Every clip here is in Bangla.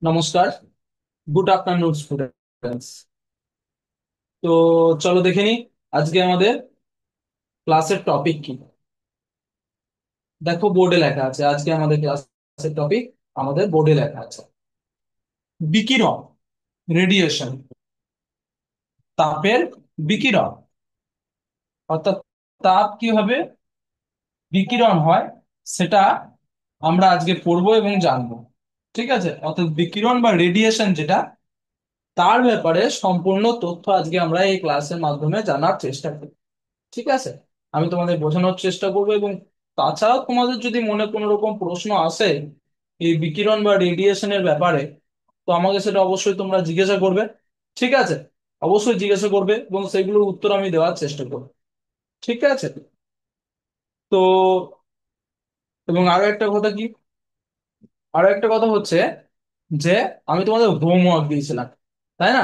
নমস্কার। Good afternoon students. তো চলো দেখে নি আজকে আমাদের ক্লাসের টপিক কি। দেখো বোর্ডে লেখা আছে, আজকে আমাদের ক্লাসের টপিক আমাদের বোর্ডে লেখা আছে বিকিরণ, রেডিয়েশন, তাপের বিকিরণ। অর্থাৎ তাপ কিভাবে বিকিরণ হয় সেটা আমরা আজকে পড়বো এবং জানবো। ঠিক আছে, অর্থাৎ বিকিরণ বা রেডিয়েশন যেটা, তার ব্যাপারে সম্পূর্ণ তথ্য আজকে আমরা এই ক্লাসের মাধ্যমে জানার চেষ্টা করি। ঠিক আছে, আমি তোমাদের বোঝানোর চেষ্টা করবো এবং তাছাড়াও তোমাদের যদি মনে কোনো রকম প্রশ্ন আসে এই বিকিরণ বা রেডিয়েশনের ব্যাপারে, তো আমাকে সেটা অবশ্যই তোমরা জিজ্ঞাসা করবে। ঠিক আছে, অবশ্যই জিজ্ঞাসা করবে এবং সেগুলোর উত্তর আমি দেওয়ার চেষ্টা করবো। ঠিক আছে। তো এবং আরো একটা কথা হচ্ছে যে আমি তোমাদের হোমওয়ার্ক দিয়েছিলাম, তাই না?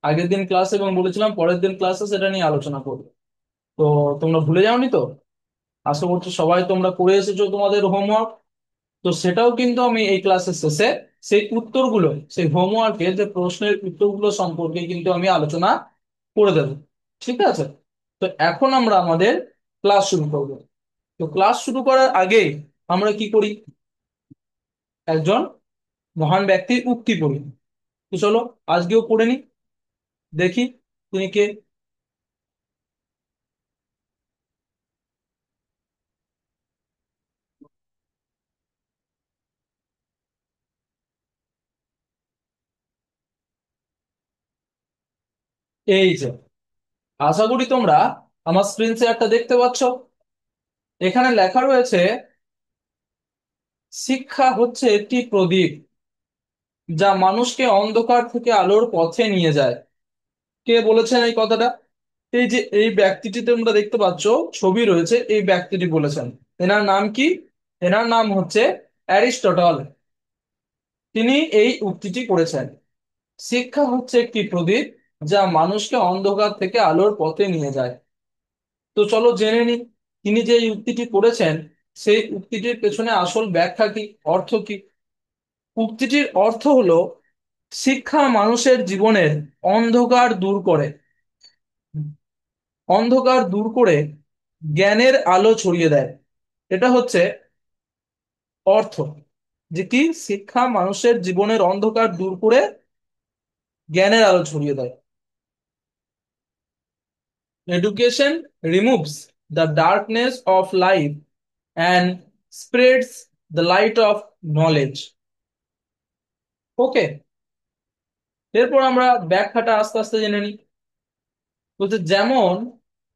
আগের দিন ক্লাস এবং বলেছিলাম পরের দিন ক্লাসে সেটা নিয়ে আলোচনা করবো। তো তোমরা ভুলে যাওনি তো? আশা করছি সবাই তোমরা করে এসেছো তোমাদের হোমওয়ার্ক। তো সেটাও কিন্তু আমি এই ক্লাসের শেষে সেই উত্তরগুলো, সেই হোমওয়ার্কের যে প্রশ্নের উত্তরগুলো সম্পর্কে কিন্তু আমি আলোচনা করে দেব। ঠিক আছে। তো এখন আমরা আমাদের ক্লাস শুরু করব। তো ক্লাস শুরু করার আগে আমরা কি করি, একজন মহান ব্যক্তির উক্তি পড়ি। তো চলো আজকেও পড়ে নি, দেখি তিনি কে। এই যে, আশা করি তোমরা আমার স্ক্রিন শেয়ারটা দেখতে পাচ্ছ। এখানে লেখা রয়েছে শিক্ষা হচ্ছে একটি প্রদীপ যা মানুষকে অন্ধকার থেকে আলোর পথে নিয়ে যায়। কে বলেছেন এই কথাটা? এই যে এই ব্যক্তিটি তোমরা দেখতে পাচ্ছ, ছবি রয়েছে, এই ব্যক্তিটি বলেছেন। এনার নাম কি? এনার নাম হচ্ছে অ্যারিস্টটল। তিনি এই উক্তিটি করেছেন, শিক্ষা হচ্ছে একটি প্রদীপ যা মানুষকে অন্ধকার থেকে আলোর পথে নিয়ে যায়। তো চলো জেনে নিই তিনি যে এই উক্তিটি করেছেন সেই উক্তিটির পেছনে আসল ব্যাখ্যা কি, অর্থ কি। উক্তিটির অর্থ হলো শিক্ষা মানুষের জীবনের অন্ধকার দূর করে, অন্ধকার দূর করে জ্ঞানের আলো ছড়িয়ে দেয়। এটা হচ্ছে অর্থ, যে কি শিক্ষা মানুষের জীবনের অন্ধকার দূর করে জ্ঞানের আলো ছড়িয়ে দেয়। Education removes the darkness of life and spreads the light of knowledge. ওকে, এরপর আমরা ব্যাখ্যাটা আস্তে আস্তে জেনে নিই। বলতে যেমন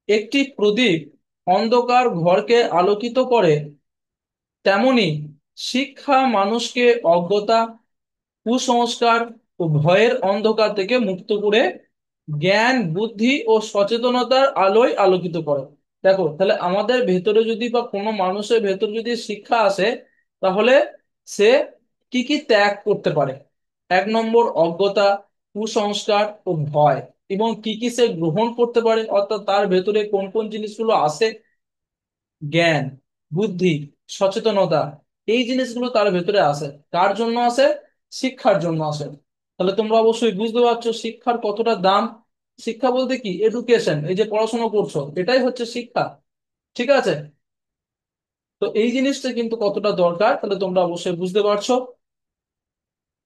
একটি প্রদীপ অন্ধকার ঘরকে আলোকিত করে, তেমনি শিক্ষা মানুষকে অজ্ঞতা, কুসংস্কার ও ভয়ের অন্ধকার থেকে মুক্ত করে জ্ঞান, বুদ্ধি ও সচেতনতার আলোয় আলোকিত করে। দেখো তাহলে আমাদের ভেতরে যদি বা কোনো মানুষের ভেতরে যদি শিক্ষা আসে, তাহলে সে কি কি ত্যাগ করতে পারে? এক নম্বর অজ্ঞতা, কুসংস্কার ও ভয়। এবং কি কি সে গ্রহণ করতে পারে, অর্থাৎ তার ভেতরে কোন কোন জিনিসগুলো আসে? জ্ঞান, বুদ্ধি, সচেতনতা, এই জিনিসগুলো তার ভেতরে আসে। কার জন্য আসে? শিক্ষার জন্য আসে। তাহলে তোমরা অবশ্যই বুঝতে পারছো শিক্ষার কতটা দাম। শিক্ষা বলতে কি? এডুকেশন, এই যে পড়াশোনা করছো এটাই হচ্ছে শিক্ষা। ঠিক আছে। তো এই জিনিসটা কিন্তু কতটা দরকার তাহলে তোমরা অবশ্যই বুঝতে পারছো।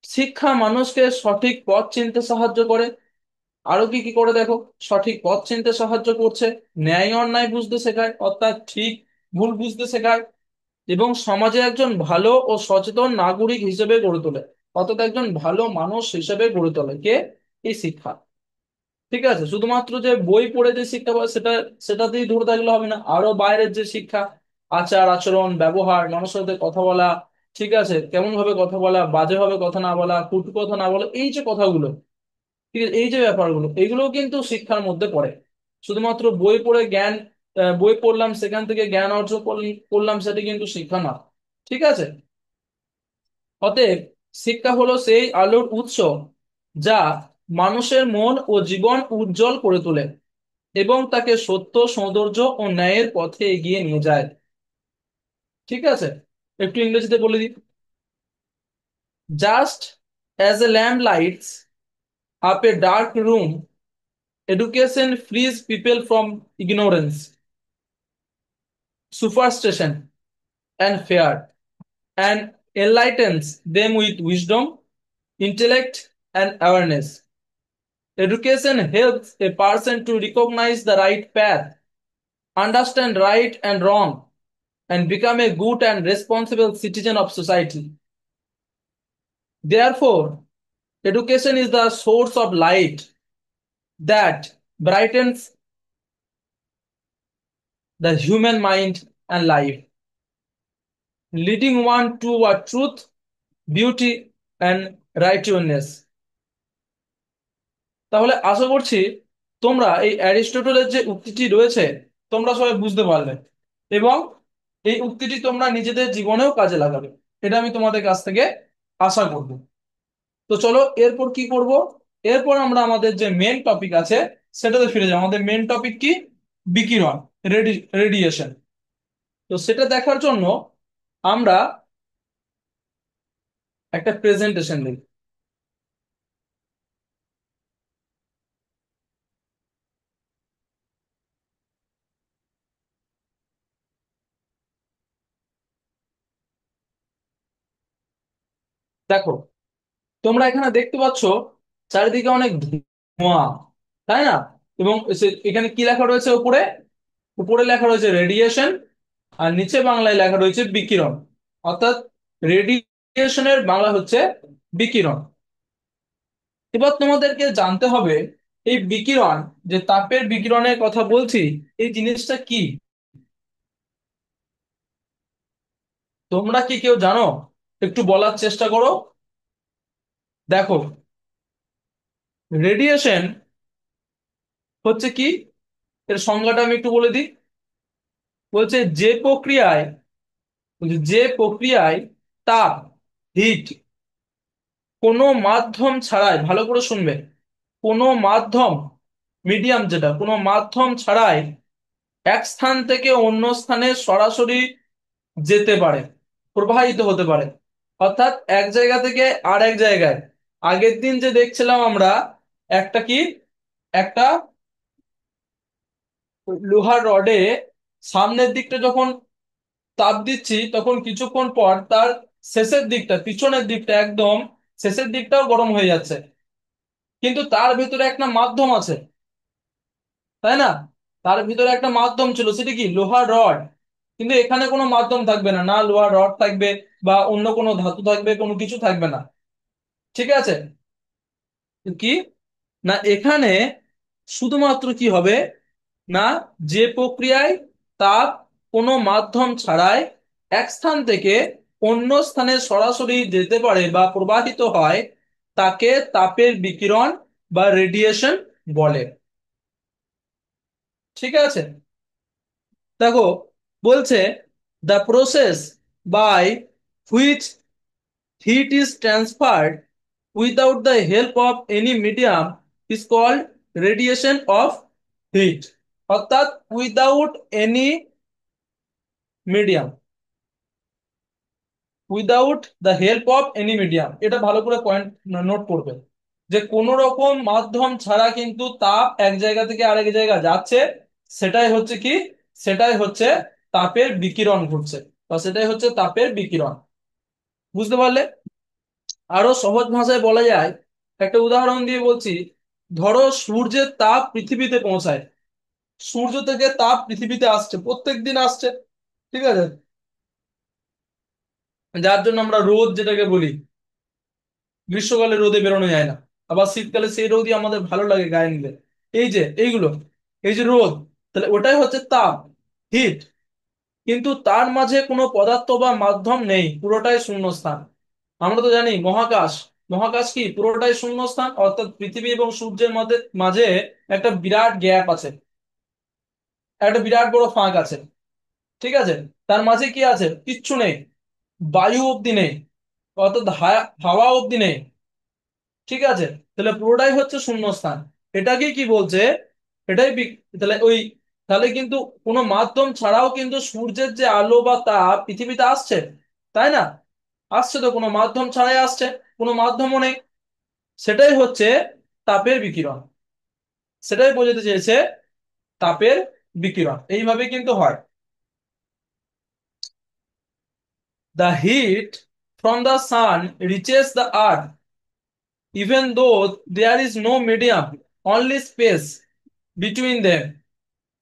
শিক্ষা মানুষকে সঠিক পথ চিনতে সাহায্য করে। আরো কি কি করে দেখো, সঠিক পথ চিনতে সাহায্য করছে, ন্যায় অন্যায় বুঝতে শেখায়, অর্থাৎ ঠিক ভুল বুঝতে শেখায়, এবং সমাজে একজন ভালো ও সচেতন নাগরিক হিসেবে গড়ে তোলে। অর্থাৎ একজন ভালো মানুষ হিসেবে গড়ে তোলে কে? এই শিক্ষা। ঠিক আছে, শুধুমাত্র যে বই পড়ে যে শিক্ষা পায় সেটা, সেটাতেই ধরে থাকলে হবে না, আরো বাইরের যে শিক্ষা, আচার আচরণ, ব্যবহার, মানুষের সাথে কথা বলা, ঠিক আছে, কেমন ভাবে কথা বলা, বাজে ভাবে কথা না বলা, কটু কথা না বলা, এই যে কথাগুলো, ঠিক আছে, এই যে ব্যাপারগুলো, এগুলোও কিন্তু শিক্ষার মধ্যে পড়ে। শুধুমাত্র বই পড়ে জ্ঞান, বই পড়লাম সেখান থেকে জ্ঞান অর্জন করলাম, সেটা কিন্তু শিক্ষা না। ঠিক আছে। অতএব শিক্ষা হলো সেই আলোর উৎস যা মানুষের মন ও জীবন উজ্জ্বল করে তোলে এবং তাকে সত্য, সৌন্দর্য ও ন্যায়ের পথে এগিয়ে নিয়ে যায়। ঠিক আছে, একটু ইংরেজিতে বলে দিই। Just As a lamp lights up a dark room, education frees people from ignorance, superstition, and fear, and enlightens them with wisdom, intellect, and awareness. Education helps a person to recognize the right path, understand right and wrong, and become a good and responsible citizen of society. Therefore, education is the source of light that brightens the human mind and life, leading one toward truth, beauty, and righteousness. তাহলে আশা করছি তোমরা এই অ্যারিস্টটলের যে উক্তিটি রয়েছে তোমরা সবাই বুঝতে পারলে, এবং এই উক্তিটি তোমরা নিজেদের জীবনেও কাজে লাগাবে, এটা আমি তোমাদের কাছ থেকে আশা করব। তো চলো এরপর কি করব, এরপর আমরা আমাদের যে মেন টপিক আছে সেটাতে ফিরে যাবো। আমাদের মেন টপিক কি? বিকিরণ, রেডিয়েশন। তো সেটা দেখার জন্য আমরা একটা প্রেজেন্টেশন দিই। দেখো, তোমরা এখানে দেখতে পাচ্ছ চারিদিকে অনেক ধোঁয়া, তাই না? এবং এখানে কি লেখা রয়েছে উপরে? উপরে লেখা রয়েছে রেডিয়েশন, আর নিচে বাংলায় লেখা রয়েছে বিকিরণ। অর্থাৎ রেডিয়েশনের বাংলা হচ্ছে বিকিরণ। এবার তোমাদেরকে জানতে হবে এই বিকিরণ, যে তাপের বিকিরণের কথা বলছি, এই জিনিসটা কি? তোমরা কি কেউ জানো? একটু বলার চেষ্টা করো। দেখো, রেডিয়েশন হচ্ছে কি, এর সংজ্ঞাটা আমি একটু বলে দিই। বলছে যে প্রক্রিয়ায় তাপ, হিট, কোনো মাধ্যম ছাড়াই, ভালো করে শুনবে, কোনো মাধ্যম, মিডিয়াম যেটা, কোনো মাধ্যম ছাড়াই এক স্থান থেকে অন্য স্থানে সরাসরি যেতে পারে, প্রবাহিত হতে পারে। অর্থাৎ এক জায়গা থেকে আর এক জায়গায়। আগের দিন যে দেখছিলাম আমরা একটা কি, একটা লোহার রডে সামনের দিকটা যখন তাপ দিচ্ছি তখন কিছুক্ষণ পর তার শেষের দিকটা, পিছনের দিকটা একদম শেষের দিকটাও গরম হয়ে যাচ্ছে, কিন্তু তার ভিতরে একটা মাধ্যম আছে, তাই না? তার ভিতরে একটা মাধ্যম ছিল, সেটা কি? লোহার রড। কিন্তু এখানে কোনো মাধ্যম থাকবে না, না লোহার রড থাকবে বা অন্য কোনো ধাতু থাকবে, কোনো কিছু থাকবে না। ঠিক আছে? কি না, এখানে শুধুমাত্র কি হবে না, যে প্রক্রিয়ায় তাপ কোনো মাধ্যম ছাড়াই এক স্থান থেকে অন্য স্থানে সরাসরি যেতে পারে বা প্রবাহিত হয়, তাকে তাপের বিকিরণ বা রেডিয়েশন বলে। ঠিক আছে? দেখো, বলছে the process by which heat is transferred without the help of any medium is called radiation of heat, অর্থাৎ without any medium, without the help of any medium, এটা ভালো করে পয়েন্ট নোট করবে, যে কোন রকম মাধ্যম ছাড়া কিন্তু তাপ এক জায়গা থেকে আরেক জায়গা যাচ্ছে, সেটাই হচ্ছে কি, সেটাই হচ্ছে তাপের বিকিরণ ঘটছে, বা সেটাই হচ্ছে তাপের বিকিরণ। বুঝতে পারলে? আরো সহজ ভাষায় বলা যায়, একটা উদাহরণ দিয়ে বলছি। ধরো সূর্যের তাপ পৃথিবীতে পৌঁছায়, সূর্য থেকে তাপ পৃথিবীতে আসছে, প্রত্যেক দিন আসছে, ঠিক আছে? যার জন্য আমরা রোদ যেটাকে বলি, গ্রীষ্মকালে রোদে বেরোনো যায় না, আবার শীতকালে সেই রোদই আমাদের ভালো লাগে গায়ে নিলে। এই যে এইগুলো, এই যে রোদ, তাহলে ওটাই হচ্ছে তাপ, হিট। কিন্তু তার মাঝে কোনো পদার্থ বা মাধ্যম নেই, পুরোটাই শূন্যস্থান। আমরা তো জানি মহাকাশ, মহাকাশ কি? পুরোটাই শূন্যস্থান, অর্থাৎ পৃথিবী এবং সূর্যের মাঝে মাঝে একটা বিরাট গ্যাপ আছে, একটা বিরাট বড় ফাঁক আছে। ঠিক আছে? তার মাঝে কি আছে? কিচ্ছু নেই, বায়ু অব্দি নেই, অর্থাৎ হাওয়া অব্দি নেই। ঠিক আছে? তাহলে পুরোটাই হচ্ছে শূন্যস্থান। এটাকে কি বলছে? তাহলে তাহলে কিন্তু কোনো মাধ্যম ছাড়াও কিন্তু সূর্যের যে আলো বা তাপ পৃথিবীতে আসছে, তাই না? আসছে তো, কোনো মাধ্যম ছাড়াই আসছে। কোনো মাধ্যমও নেই। সেটাই হচ্ছে তাপের বিকিরণ, সেটাই বোঝাতে চেয়েছে তাপের বিকিরণ, এইভাবে কিন্তু হয়। The heat from the sun reaches the earth even though there is no medium, only space between them.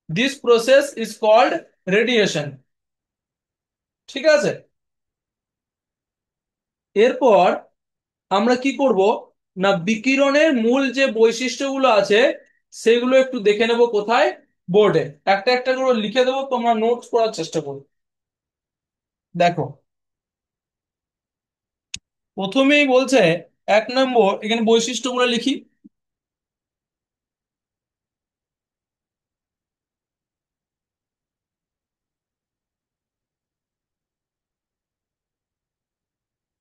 This process is called radiation. ঠিক আছে? এরপর আমরা কি করব না, বিকিরণের মূল যে বৈশিষ্ট্যগুলো আছে সেগুলো একটু দেখে নেব। কোথায়? বোর্ডে একটা একটা করে লিখে দেবো, তোমরা নোটস করার চেষ্টা করো। দেখো, প্রথমেই বলছে 1 নম্বর, এখানে বৈশিষ্ট্যগুলো লিখি।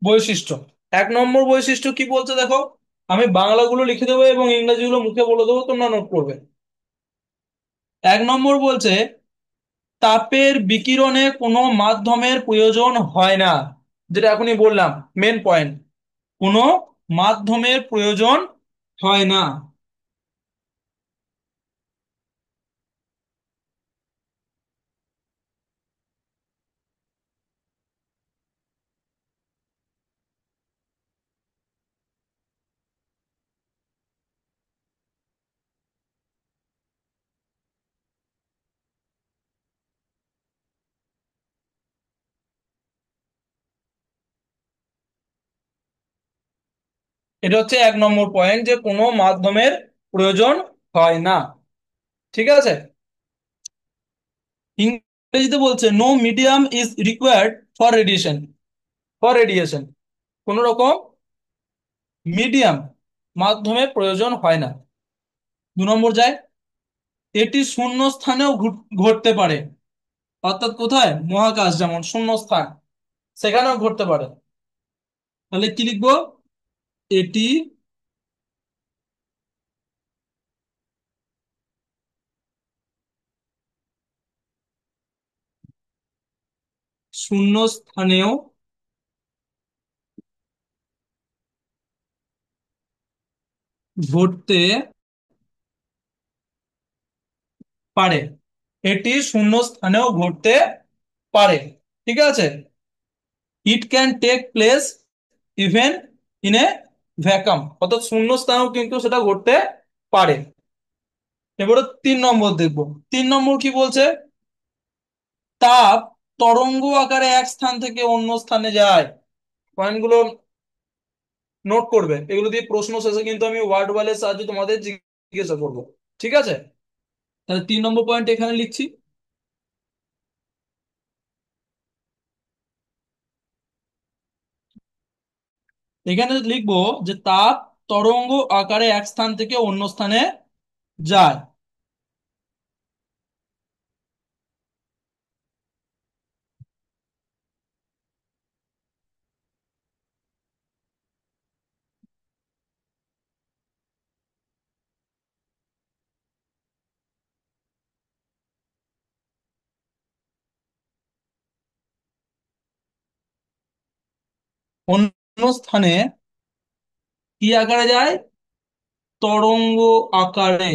বৈশিষ্ট্য, 1 নম্বর বৈশিষ্ট্য কি বলছে দেখো, আমি বাংলাগুলো লিখে দেবো এবং ইংরেজিগুলো মুখে বলে দেবো, তোমরা নোট করবে। 1 নম্বর বলছে তাপের বিকিরণে কোনো মাধ্যমের প্রয়োজন হয় না, যেটা এখনই বললাম, মেন পয়েন্ট, কোনো মাধ্যমের প্রয়োজন হয় না। এটা হচ্ছে 1 নম্বর পয়েন্ট, যে কোনো মাধ্যমের প্রয়োজন হয় না। ঠিক আছে? ইংরেজিতে বলছে no medium is required for radiation, for radiation, কোন রকম মিডিয়াম, মাধ্যমের প্রয়োজন হয় না। 2 নম্বর যায়, এটি শূন্য স্থানেও ঘটতে পারে, অর্থাৎ কোথায়? মহাকাশ, যেমন শূন্য স্থান, সেখানেও ঘটতে পারে। তাহলে কি লিখবো? এটি শূন্য স্থানেও ঘটতে পারে, এটি শূন্য স্থানেও ঘটতে পারে। ঠিক আছে? It can take place even in a vacuum, অর্থাৎ শূন্য স্থানেও কিন্তু সেটা ঘটতে পারে। এবারে 3 নম্বর দেখবো। 3 নম্বর কি বলছে? তাপ তরঙ্গ আকারে এক স্থান থেকে অন্য স্থানে যায়। পয়েন্টগুলো নোট করবে, এগুলো দিয়ে প্রশ্ন শেষে কিন্তু আমি ওয়ার্ড ওয়ালের সাহায্যে তোমাদের জিজ্ঞাসা করবো। ঠিক আছে? তাহলে 3 নম্বর পয়েন্ট এখানে লিখছি। এখানে লিখবো যে তাপ তরঙ্গ আকারে এক স্থান থেকে অন্য স্থানে যায়। অন্য স্থানে কি আকারে যায়? তরঙ্গ আকারে,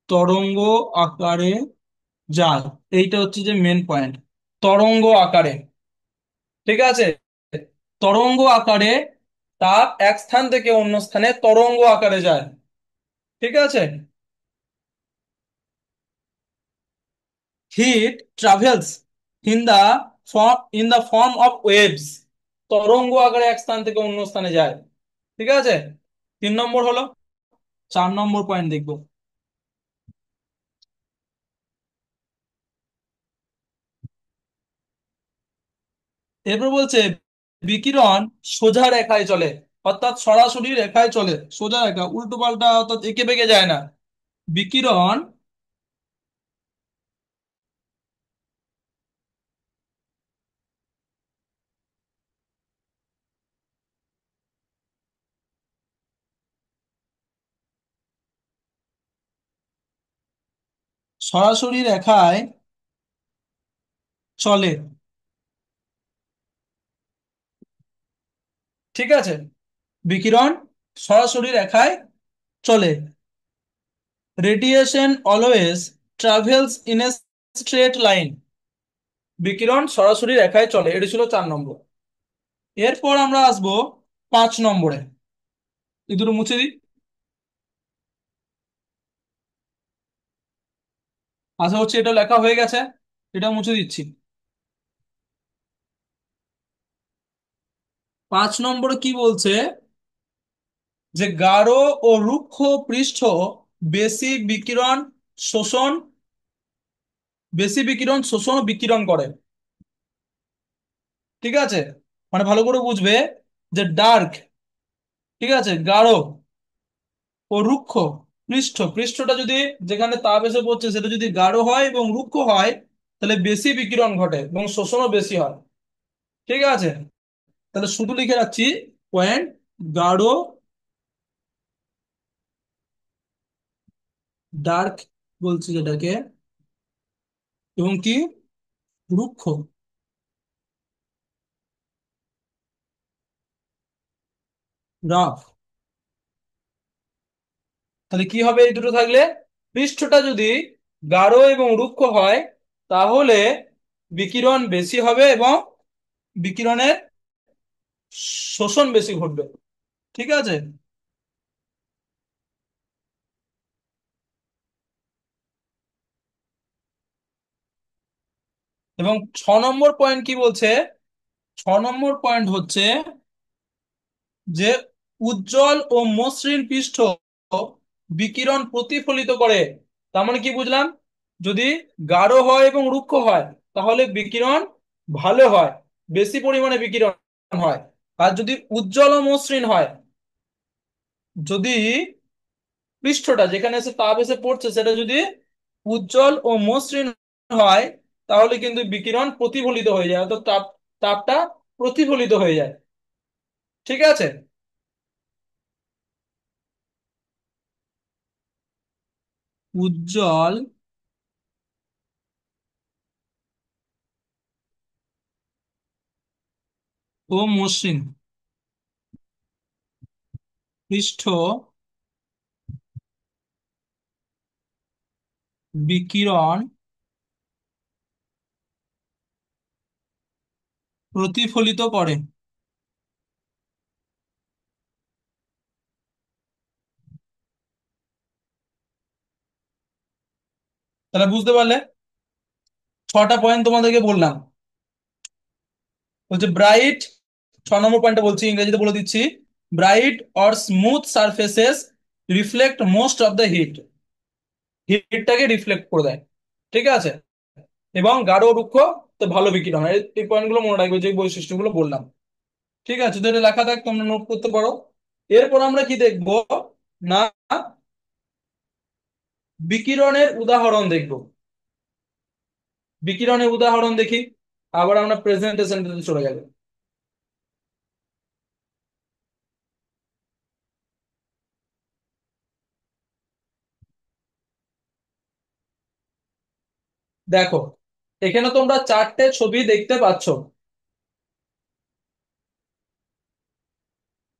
তরঙ্গ আকারে যায়। এইটা হচ্ছে যে মেন পয়েন্ট, তরঙ্গ আকারে। ঠিক আছে? তরঙ্গ আকারে তাপ এক স্থান থেকে অন্য স্থানে তরঙ্গ আকারে যায়। ঠিক আছে? Heat travels in the form of waves, তরঙ্গ আকারে এক স্থান থেকে অন্য স্থানে যায়। ঠিক আছে? 3 নম্বর হলো। 4 নম্বর পয়েন্ট দেখবো। এরপর বলছে বিকিরণ সোজা রেখায় চলে, অর্থাৎ সরাসরি রেখায় চলে, সোজা রেখা, উল্টো পাল্টা অর্থাৎ এঁকে বেঁকে যায় না। বিকিরণ সরাসরি রেখায় চলে। ঠিক আছে, বিকিরণ সরাসরি রেখায় চলে। Radiation always travels in a straight line. বিকিরণ সরাসরি রেখায় চলে, এটি ছিল 4 নম্বর। এরপর আমরা আসবো 5 নম্বরে। এই দুটো মুছে দিই। আশা হচ্ছে এটা লেখা হয়ে গেছে, এটা মুছে দিচ্ছি। 5 নম্বরে কি বলছে, যে গাঢ় ও রুক্ষ পৃষ্ঠ বেশি বিকিরণ শোষণ শোষণ ও বিকিরণ করে। ঠিক আছে, মানে ভালো করে বুঝবে, যে ডার্ক, ঠিক আছে, গাঢ় ও রুক্ষ পৃষ্ঠটা যদি, যেখানে তাপ এসে পড়ছে সেটা যদি গাঢ় হয় এবং রুক্ষ হয়, তাহলে বেশি বিকিরণ ঘটে এবং শোষণও বেশি হয়। ঠিক আছে, তাহলে শুধু লিখে রাখছি পয়েন্ট, গাঢ়, ডার্ক বলছি যেটাকে, এবং কি, রুক্ষ, রাফ। তাহলে কি হবে এই দুটো থাকলে, পৃষ্ঠটা যদি গাঢ় এবং রুক্ষ হয়, তাহলে বিকিরণ বেশি হবে এবং বিকিরণের শোষণ বেশি ঘটবে। ঠিক আছে, এবং 6 নম্বর পয়েন্ট কি বলছে, 6 নম্বর পয়েন্ট হচ্ছে যে উজ্জ্বল ও মসৃণ পৃষ্ঠ বিকিরণ প্রতিফলিত করে। তার মানে কি বুঝলাম, যদি গাঢ় হয় এবং রুক্ষ হয়, তাহলে বিকিরণ ভালো হয়, বেশি পরিমাণে বিকিরণ হয়। আর যদি উজ্জ্বল ও মসৃণ হয়, যদি পৃষ্ঠটা যেখানে এসে তাপ এসে পড়ছে সেটা যদি উজ্জ্বল ও মসৃণ হয়, তাহলে কিন্তু বিকিরণ প্রতিফলিত হয়ে যায়, অর্থাৎ তাপটা প্রতিফলিত হয়ে যায়। ঠিক আছে, উজ্জ্বল ও মসৃণ পৃষ্ঠ বিকিরণ প্রতিফলিত করে। তাহলে বুঝতে পারলে, 6টা পয়েন্ট তোমাদেরকে বললাম। বলছে ব্রাইট, 6 নম্বর পয়েন্টটা বলছি, ইংরেজিতে বলে দিচ্ছি। Bright or smooth surfaces reflect most of the heat. হিটটাকে রিফ্লেক্ট করে দেয়। ঠিক আছে, এবং গাঢ় রুক্ষ তো ভালো বিকিরণ হয়। এই পয়েন্টগুলো মনে রাখবে, যে বৈশিষ্ট্যগুলো বললাম। ঠিক আছে, তো এটা লেখা থাক, তোমরা নোট করতে পারো। এরপর আমরা কি দেখবো, না, বিকিরণের উদাহরণ দেখব। বিকিরণের উদাহরণ দেখি, আবার আমরা প্রেজেন্টেশন চলে গেল। দেখো, এখানে তোমরা 4টে ছবি দেখতে পাচ্ছ।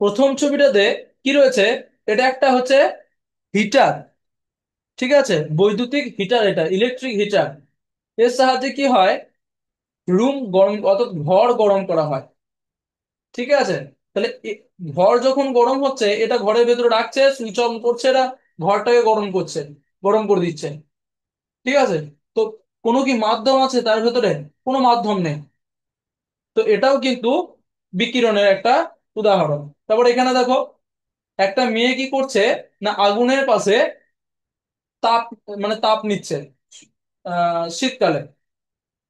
প্রথম ছবিটাতে কি রয়েছে, এটা একটা হচ্ছে হিটার। ঠিক আছে, বৈদ্যুতিক হিটার, এটা ইলেকট্রিক হিটার। এর সাহায্যে কি হয়, রুম গরম, অর্থাৎ ঘর গরম করা হয়। ঠিক আছে, তাহলে ঘর যখন গরম হচ্ছে, এটা ঘরের ভেতরে রাখছে, সুইচ অন করছে, এটা ঘরটাকে গরম করছে, গরম করে দিচ্ছে। ঠিক আছে, তো কোনো কি মাধ্যম আছে তার ভেতরে? কোনো মাধ্যম নেই। তো এটাও কিন্তু বিকিরণের একটা উদাহরণ। তারপর এখানে দেখো, একটা মেয়ে কি করছে, না আগুনের পাশে তাপ, মানে তাপ নিচ্ছে শীতকালে।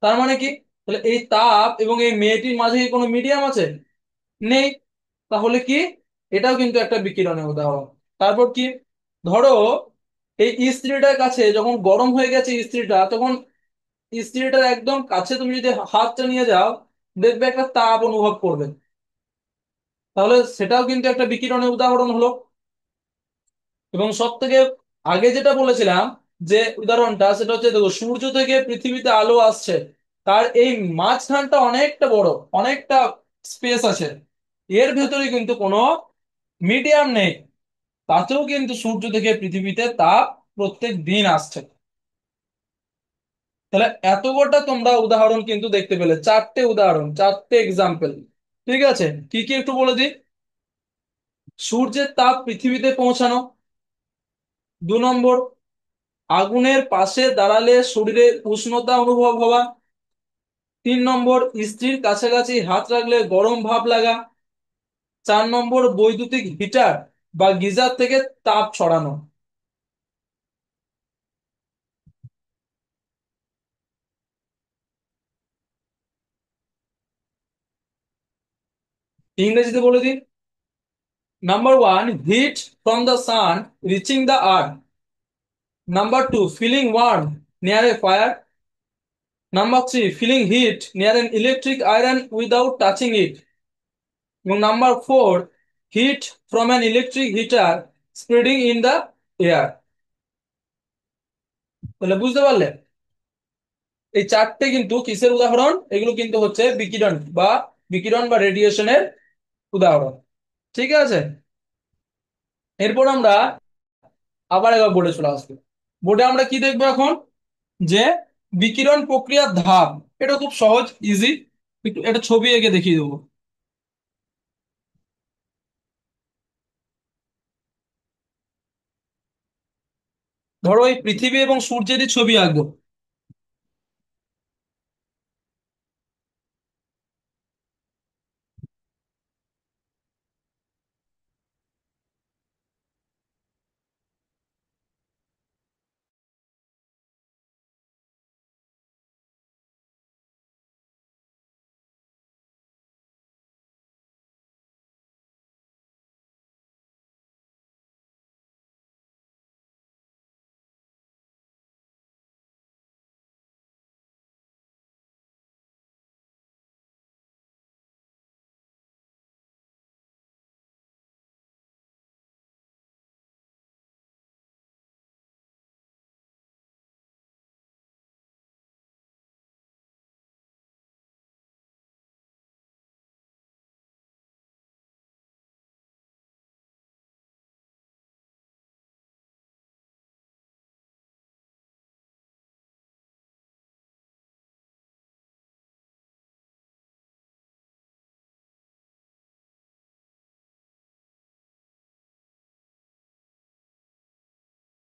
তার মানে কি, তাহলে এই তাপ এবং এই মেয়েটির মাঝে কি কোনো মিডিয়াম আছে? নেই। তাহলে কি, এটাও কিন্তু একটা বিকিরণের উদাহরণ। তারপর কি, ধরো এই ইস্ত্রিটার কাছে যখন গরম হয়ে গেছে ইস্ত্রিটা, তখন ইস্ত্রিটার একদম কাছে তুমি যদি হাতটা নিয়ে যাও, দেখবে একটা তাপ অনুভব করবে। তাহলে সেটাও কিন্তু একটা বিকিরণের উদাহরণ হলো। এবং সব থেকে আগে যেটা বলেছিলাম, যে উদাহরণটা, সেটা হচ্ছে, দেখো, সূর্য থেকে পৃথিবীতে আলো আসছে। তার এই মাঝখানটা অনেকটা বড়, অনেকটা স্পেস আছে, এর ভেতরে কিন্তু কোনো মিডিয়াম নেই, তাতেও কিন্তু সূর্য থেকে পৃথিবীতে তাপ প্রত্যেক দিন আসছে। তাহলে এত গোটা তোমরা উদাহরণ কিন্তু দেখতে পেলে, চারটে উদাহরণ, চারটে এক্সাম্পল। ঠিক আছে, কি কি একটু বলে দিই। সূর্যের তাপ পৃথিবীতে পৌঁছানো। 2 নম্বর, আগুনের পাশে দাঁড়ালে শরীরে উষ্ণতা অনুভব হওয়া। 3 নম্বর, স্ত্রীর কাছাকাছি হাত রাখলে গরম ভাব লাগা। 4 নম্বর, বৈদ্যুতিক হিটার বা গিজার থেকে তাপ ছড়ানো। ইংরেজিতে বলে দিন। Number 1, heat from the sun reaching the earth. Number 2, feeling warm near a fire. Number 3, feeling heat near an electric iron without touching it. এবং number 4, heat from an electric heater spreading in the air. তাহলে বুঝতে পারলে, এই চারটে কিন্তু কিসের উদাহরণ, এগুলো কিন্তু হচ্ছে বিকিরণ বা রেডিয়েশনের উদাহরণ। ঠিক আছে, এরপর আমরা আবার একবার বোর্ডে চলে আসবো। বোর্ডে আমরা কি দেখবো এখন, যে বিকিরণ প্রক্রিয়ার ধাপ। এটা খুব সহজ, ইজি। একটু এটা ছবি এঁকে দেখিয়ে দেবো। ধরো এই পৃথিবী এবং সূর্যেরই ছবি আঁকবো।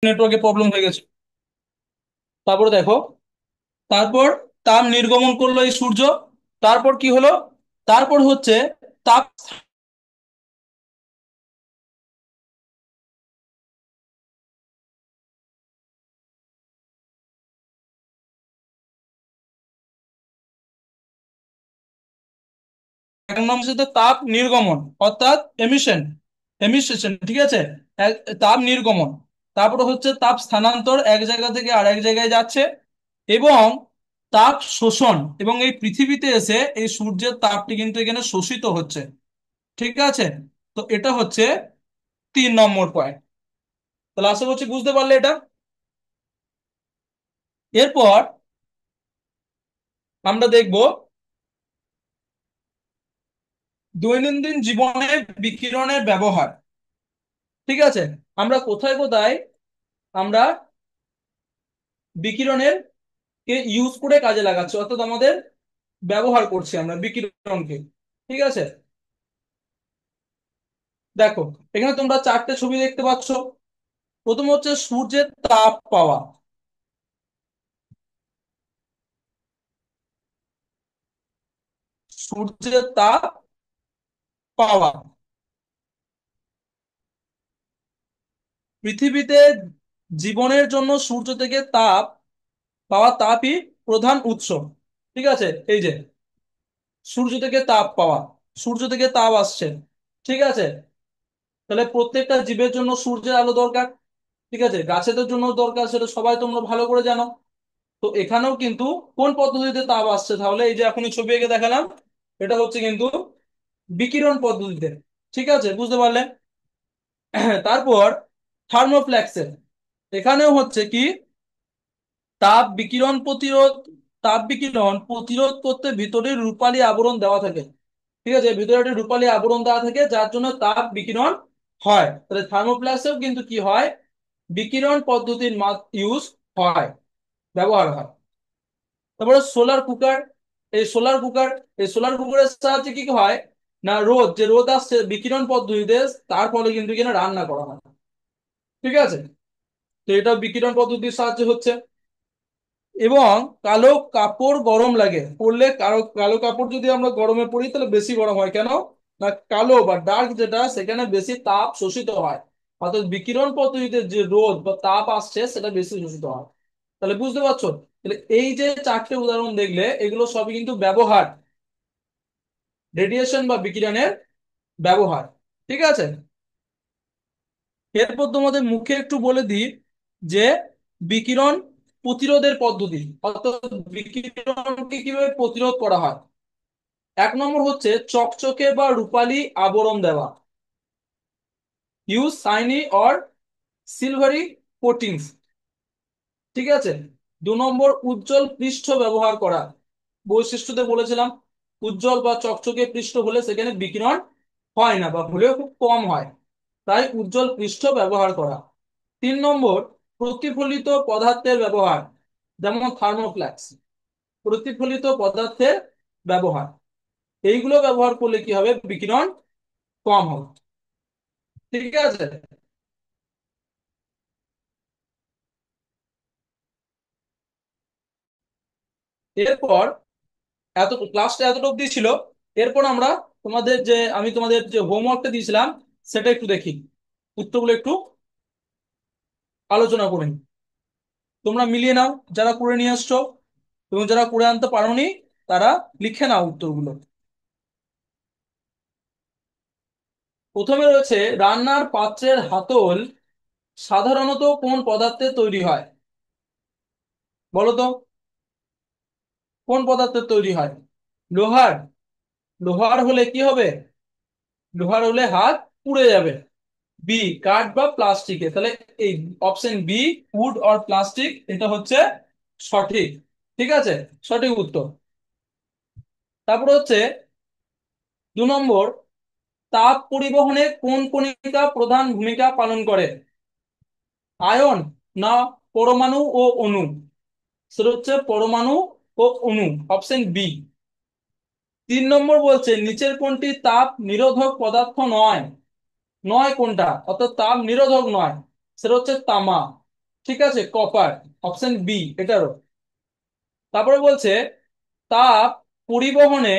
নেটওয়ার্কে প্রবলেম হয়ে গেছে। তারপরে দেখো, তারপর তাপ নির্গমন করলো এই সূর্য। তারপর কি হলো, তারপর হচ্ছে তাপ, 1 নম্বর হচ্ছে তাপ নির্গমন, অর্থাৎ এমিশন, ঠিক আছে। তাপ নির্গমন। তারপরে হচ্ছে তাপ স্থানান্তর, এক জায়গা থেকে আর এক জায়গায় যাচ্ছে। এবং তাপ শোষণ, এবং এই পৃথিবীতে এসে এই সূর্যের তাপটি কিন্তু এখানে শোষিত হচ্ছে। ঠিক আছে, তো এটা হচ্ছে 3 নম্বর পয়েন্ট। তাহলে আশা করছি বুঝতে পারলে এটা। এরপর আমরা দেখব দৈনন্দিন জীবনে বিকিরণের ব্যবহার। ঠিক আছে, আমরা কোথায় কোথায় আমরা বিকিরণের কে ইউজ করে কাজে লাগাচ্ছি, অর্থাৎ আমাদের ব্যবহার করছি আমরা বিকিরণকে। ঠিক আছে, দেখো এখানে তোমরা চারটে ছবি দেখতে পাচ্ছ। প্রথম হচ্ছে সূর্যের তাপ পাওয়া। সূর্যের তাপ পাওয়া, পৃথিবীতে জীবনের জন্য সূর্য থেকে তাপ পাওয়া, তাপই প্রধান উৎস। ঠিক আছে, এই যে সূর্য থেকে তাপ পাওয়া, সূর্য থেকে তাপ আসছে। ঠিক আছে, তাহলে প্রত্যেকটা জীবের জন্য সূর্যের আলো দরকার। ঠিক আছে, গাছেদের জন্য দরকার, সেটা সবাই তোমরা ভালো করে জানো। তো এখানেও কিন্তু কোন পদ্ধতিতে তাপ আসছে, তাহলে এই যে এখনই ছবি এঁকে দেখালাম, এটা হচ্ছে কিন্তু বিকিরণ পদ্ধতিতে। ঠিক আছে, বুঝতে পারলে। তারপর থার্মোফ্ল্যাক্সের, এখানেও হচ্ছে কি তাপ বিকিরণ প্রতিরোধ, তাপ বিকিরণ প্রতিরোধ করতে ভিতরে রূপালী আবরণ দেওয়া থাকে। ঠিক আছে, ভিতরে একটা রূপালী আবরণ দেওয়া থাকে যার জন্য তাপ বিকিরণ হয়। তাহলে থার্মোপ্লাসেও কিন্তু কি হয়, বিকিরণ পদ্ধতির ইউজ হয়, ব্যবহার হয়। তারপরে সোলার কুকার, এই সোলার কুকার, এই সোলার কুকারের সাহায্যে কি হয় না, রোদ আসছে বিকিরণ পদ্ধতিতে, তার ফলে কিন্তু কিনা রান্না করা হয়। ঠিক আছে, তো এটা বিকিরণ পদ্ধতির সাহায্যে হচ্ছে। এবং কালো কাপড় গরম লাগে পরলে, কালো কালো কাপড় যদি আমরা গরমে পরি তাহলে বেশি গরম হয় কেন, না কালো বা ডার্ক যেটা সেখানে বেশি তাপ শোষিত হয়, অর্থাৎ বিকিরণ পদ্ধতিতে যে রোদ বা তাপ আসছে সেটা বেশি শোষিত হয়। তাহলে বুঝতে পারছো, তাহলে এই যে চারটে উদাহরণ দেখলে এগুলো সবই কিন্তু ব্যবহার, রেডিয়েশন বা বিকিরণের ব্যবহার। ঠিক আছে, এরপর তোমাদের মুখে একটু বলে দিই যে বিকিরণ প্রতিরোধের পদ্ধতি, অর্থাৎ বিকিরণকে কিভাবে প্রতিরোধ করা হয়। এক নম্বর হচ্ছে চকচকে বা রূপালী আবরণ দেওয়া, use shiny or silvery coatings. ঠিক আছে, দু নম্বর উজ্জ্বল পৃষ্ঠ ব্যবহার করা, বৈশিষ্ট্যতে বলেছিলাম উজ্জ্বল বা চকচকে পৃষ্ঠ হলে সেখানে বিকিরণ হয় না বা হলেও খুব কম হয়, তাই উজ্জ্বল পৃষ্ঠ ব্যবহার করা। তিন নম্বর প্রতিফলিত পদার্থের ব্যবহার, যেমন থার্মোফ্ল্যাক্স, প্রতিফলিত পদার্থের ব্যবহার, এইগুলো ব্যবহার করলে কি হবে, বিকিরণ কম হবে। ঠিক আছে, এরপর ক্লাসটা এতটুকু অব্দি ছিল। এরপর আমরা আমি তোমাদের যে হোমওয়ার্কটা দিয়েছিলাম সেটা একটু দেখি, উত্তরগুলো একটু আলোচনা করি। তোমরা মিলিয়ে নাও যারা করে নিয়ে আসছো, এবং যারা করে আনতে পারোনি তারা লিখে নাও উত্তরগুলো। প্রথমে রয়েছে রান্নার পাত্রের হাতল সাধারণত কোন পদার্থে তৈরি হয়, বলো তো, কোন পদার্থে তৈরি হয়? লোহার? লোহার হলে কি হবে, লোহার হলে হাত পুড়ে যাবে। বি, কাঠ বা প্লাস্টিকে, তাহলে এই option B, wood or plastic, এটা হচ্ছে সঠিক। ঠিক আছে, সঠিক উত্তর। তারপর হচ্ছে 2 নম্বর, তাপ পরিবহনে কোন কণিকা প্রধান ভূমিকা পালন করে? আয়ন না পরমাণু ও অণু? সেটা হচ্ছে পরমাণু ও অণু, অপশন বি। 3 নম্বর বলছে নিচের কোনটি তাপ নিরোধক পদার্থ নয়? নয় কোনটা, অর্থাৎ তাপ নিরোধক নয়, সেটা হচ্ছে তামা। ঠিক আছে, কপার, অপশন বি এটারও। তারপরে বলছে তাপ পরিবহনে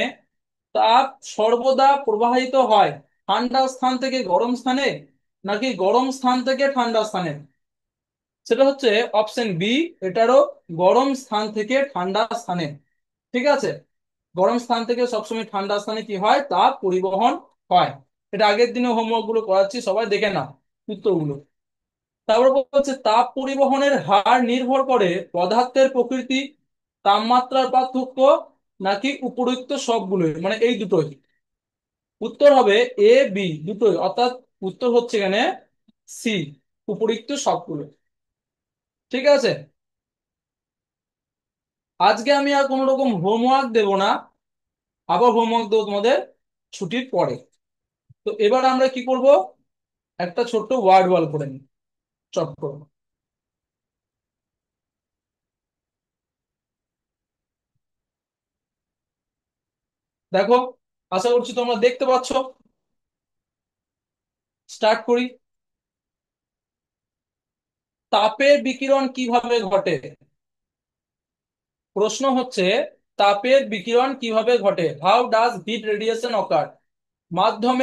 তাপ সর্বদা প্রবাহিত হয় ঠান্ডা স্থান থেকে গরম স্থানে, নাকি গরম স্থান থেকে ঠান্ডা স্থানে? সেটা হচ্ছে অপশন বি এটারও, গরম স্থান থেকে ঠান্ডা স্থানে। ঠিক আছে, গরম স্থান থেকে সবসময় ঠান্ডা স্থানে কি হয়, তাপ পরিবহন হয়। এটা আগের দিনে হোমওয়ার্ক গুলো করাচ্ছি, সবাই দেখে না উত্তরগুলো। তারপর বলছে তাপ পরিবহনের হার নির্ভর করে পদার্থের প্রকৃতি, তাপমাত্রার পার্থক্য, নাকি উপরিউক্ত সবগুলোই, মানে এই দুটোই। উত্তর হবে এ বি দুটোই, অর্থাৎ উত্তর হচ্ছে এখানে সি, উপরিউক্ত সবগুলো। ঠিক আছে, আজকে আমি আর কোনো রকম হোমওয়ার্ক দেব না, আবার হোমওয়ার্ক দেবো তোমাদের ছুটির পরে। তো এবার আমরা কি করব, একটা ছোট্ট ওয়ার্ড ওয়াল করে নিই, চট করে। দেখো, আশা করছি তোমরা দেখতে পাচ্ছ। স্টার্ট করি। তাপের বিকিরণ কিভাবে ঘটে? প্রশ্ন হচ্ছে তাপের বিকিরণ কিভাবে ঘটে, হাউ ডাজ হিট রেডিয়েশন অকার? মাধ্যম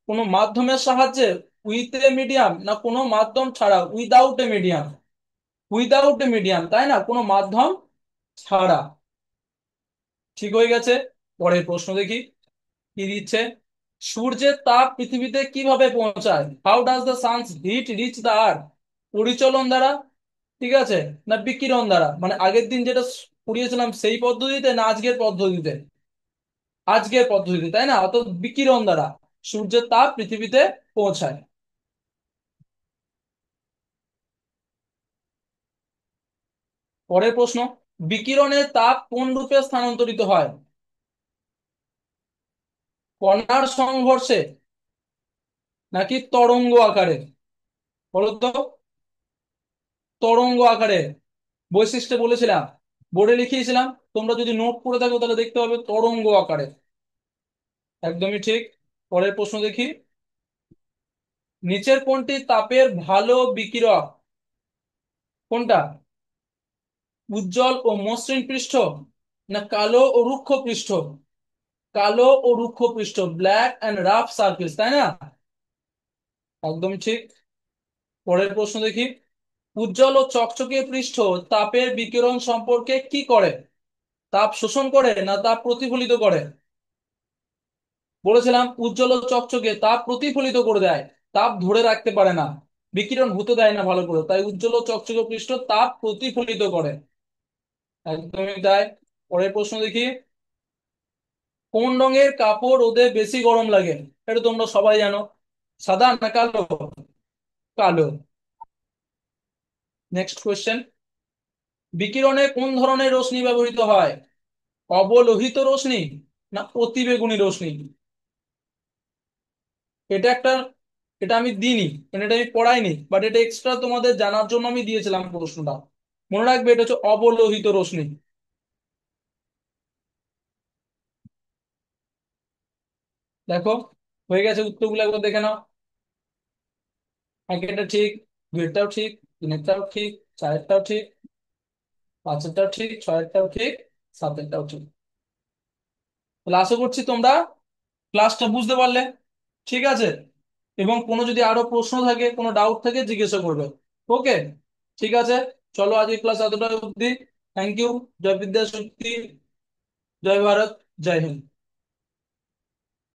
কোনো মাধ্যমের সাহায্যে, উইথ এ মিডিয়াম, না কোনো মাধ্যম ছাড়া, without a medium? Without a medium, তাই না, কোনো মাধ্যম ছাড়া। ঠিক হয়ে গেছে। পরের প্রশ্ন দেখি কি দিচ্ছে। সূর্যের তাপ পৃথিবীতে কিভাবে পৌঁছায়, how does the sun's heat reach the earth? পরিচলন দ্বারা, ঠিক আছে, না বিকিরণ দ্বারা, মানে আগের দিন যেটা পড়িয়েছিলাম সেই পদ্ধতিতে, না আজকের পদ্ধতিতে? আজকের পদ্ধতিতে, তাই না, অর্থাৎ বিকিরণ দ্বারা সূর্যের তাপ পৃথিবীতে পৌঁছায়। পরের প্রশ্ন, বিকিরণের তাপ কোন রূপে স্থানান্তরিত হয়? কণার সংঘর্ষে নাকি তরঙ্গ আকারে? বলো তো। তরঙ্গ আকারে। বৈশিষ্ট্য বলেছিলাম, বোর্ডে লিখিয়েছিলাম, তোমরা যদি নোট করে থাকো তাহলে দেখতে হবে তরঙ্গ আকারে। একদমই ঠিক। পরের প্রশ্ন দেখি। নিচের কোনটি তাপের ভালো বিকিরক? কোনটা? উজ্জ্বল ও মসৃণ পৃষ্ঠ, না কালো ও রুক্ষ পৃষ্ঠ? কালো ও রুক্ষ পৃষ্ঠ, ব্ল্যাক অ্যান্ড রাফ সারফেস, তাই না? একদমই ঠিক। পরের প্রশ্ন দেখি। উজ্জ্বল ও চকচকে পৃষ্ঠ তাপের বিকিরণ সম্পর্কে কি করে? তাপ শোষণ করে না তাপ প্রতিফলিত করে? বলেছিলাম উজ্জ্বল ও চকচকে তাপ প্রতিফলিত করে দেয়, তাপ ধরে রাখতে পারে না, বিকিরণ হতে দেয় না ভালো করে, তাই উজ্জ্বল ও চকচকে পৃষ্ঠ তাপ প্রতিফলিত করে। একদমই তাই। পরের প্রশ্ন দেখি। কোন রঙের কাপড় রোদে বেশি গরম লাগে? এটা তোমরা সবাই জানো। সাদা না কালো? কালো। Next question. বিকিরণে কোন ধরনের রশ্মি ব্যবহৃত হয়? অবলোহিত রশ্মি না অতিবেগুনি রশ্মি? এটা একটা, এটা আমি দিইনি, মানে এটা আমি পড়াইনি, বাট এটা এক্সট্রা তোমাদের জানার জন্য আমি দিয়েছিলাম প্রশ্নটা। মনে রাখবে এটা হচ্ছে অবলোহিত রশ্মি। দেখো, হয়ে গেছে, উত্তরগুলো একবার দেখে নাও। একেরটা ঠিক, দুইটাও ঠিক, তিনেরটাও ঠিক, চারেরটাও ঠিক, পাঁচেরটাও ঠিক, ছয়েরটাও ঠিক, সাতেরটাও ঠিক। তাহলে আশা করছি তোমরা ক্লাসটা বুঝতে পারলে। ঠিক আছে। এবং কোনো যদি আরো প্রশ্ন থাকে, কোনো ডাউট থাকে, জিজ্ঞাসা করবে। ওকে। ঠিক আছে। চলো আজ এই ক্লাস এতটা অবধি। Thank you. জয় বিদ্যা শক্তি, জয় ভারত, জয় হিন্দ।